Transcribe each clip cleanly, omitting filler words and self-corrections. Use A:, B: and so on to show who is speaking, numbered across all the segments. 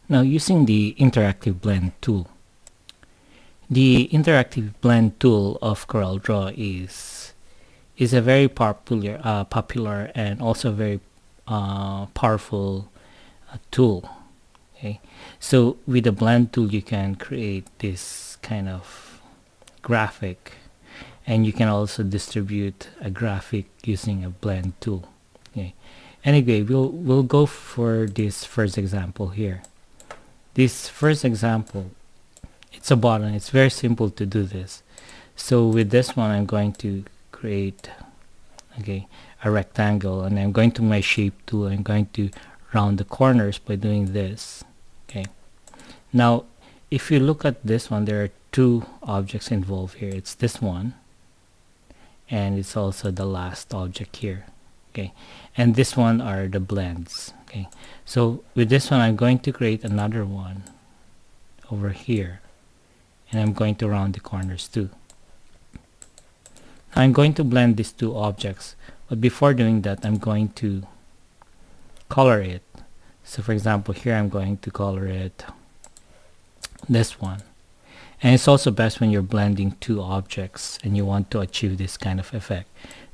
A: Now, using the interactive blend tool. The interactive blend tool of CorelDRAW is a very popular and also very powerful tool. Okay, so with the blend tool, you can create this kind of graphic, and you can also distribute a graphic using a blend tool. Okay, anyway, we'll go for this first example here. This first example, it's a button. It's very simple to do this. So with this one, I'm going to create a rectangle, and I'm going to my shape tool. I'm going to round the corners by doing this. Okay, now if you look at this one, there are two objects involved here. It's this one, and it's also the last object here. Okay, and this one are the blends. Okay, so with this one, I'm going to create another one over here, and I'm going to round the corners too. I'm going to blend these two objects, but before doing that, I'm going to color it. So for example, here I'm going to color it this one. And it's also best when you're blending two objects and you want to achieve this kind of effect,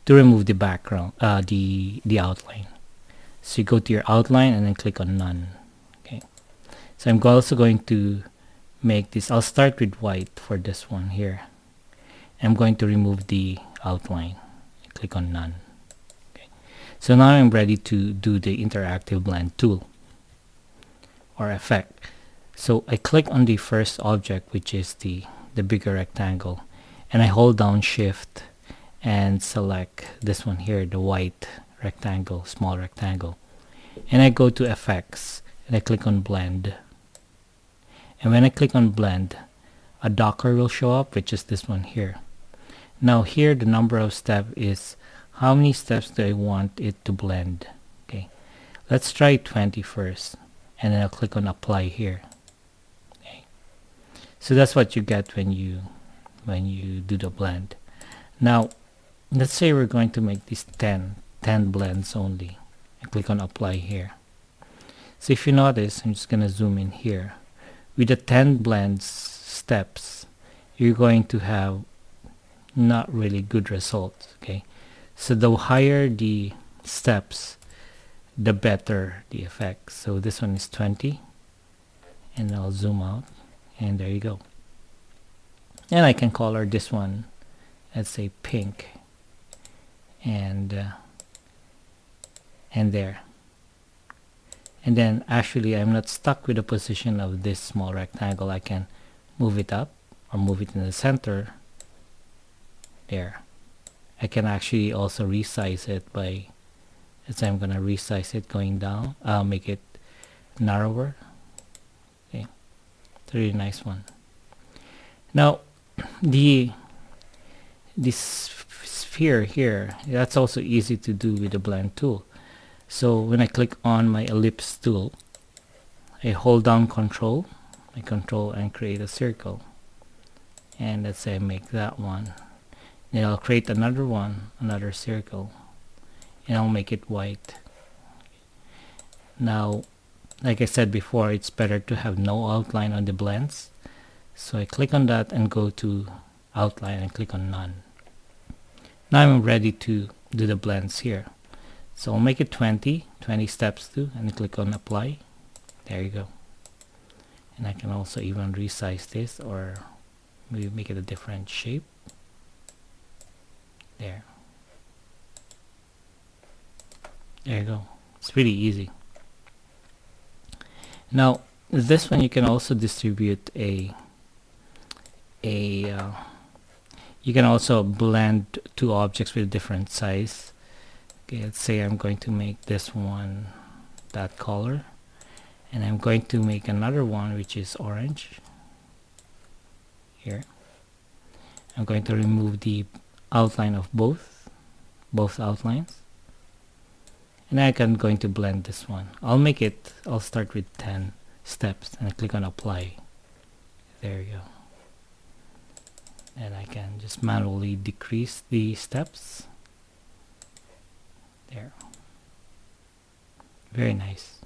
A: to remove the background, the outline. So you go to your outline and then click on none. Okay, so I'm also going to make this, I'll start with white for this one here. I'm going to remove the outline. Click on none. Okay, so now I'm ready to do the interactive blend tool or effect. So I click on the first object, which is the bigger rectangle, and I hold down shift and select this one here, the white rectangle, small rectangle, and I go to effects and I click on blend. And when I click on blend, a docker will show up, which is this one here. Now here the number of steps is how many steps do I want it to blend. Okay, let's try 20 first, and then I'll click on apply here. Okay, so that's what you get when you do the blend. Now let's say we're going to make this 10 blends only. I click on apply here. So if you notice, I'm just gonna zoom in here. With the 10 blends steps, you're going to have not really good results. Okay, so the higher the steps, the better the effect. So this one is 20, and I'll zoom out, and there you go. And I can color this one, let's say pink, and there. And then actually I'm not stuck with the position of this small rectangle. I can move it up or move it in the center. There. I can actually also resize it by, let's say I'm gonna resize it going down. I'll make it narrower. Okay, it's a really nice one. Now this sphere here, that's also easy to do with the blend tool. So when I click on my ellipse tool, I hold down control and create a circle. And let's say I make that one. Then I'll create another one, another circle, and I'll make it white. Now, like I said before, it's better to have no outline on the blends. So I click on that and go to outline and click on none. Now I'm ready to do the blends here. So I'll make it 20 steps too, and click on apply. There you go. And I can also even resize this, or maybe make it a different shape. There you go. It's pretty easy. Now this one you can also distribute you can also blend two objects with different size. Okay, let's say I'm going to make this one that color, and I'm going to make another one which is orange here. I'm going to remove the outline of both outlines, and I'm going to blend this one. I'll start with 10 steps and I click on apply. There you go. And I can just manually decrease the steps. There. Very nice.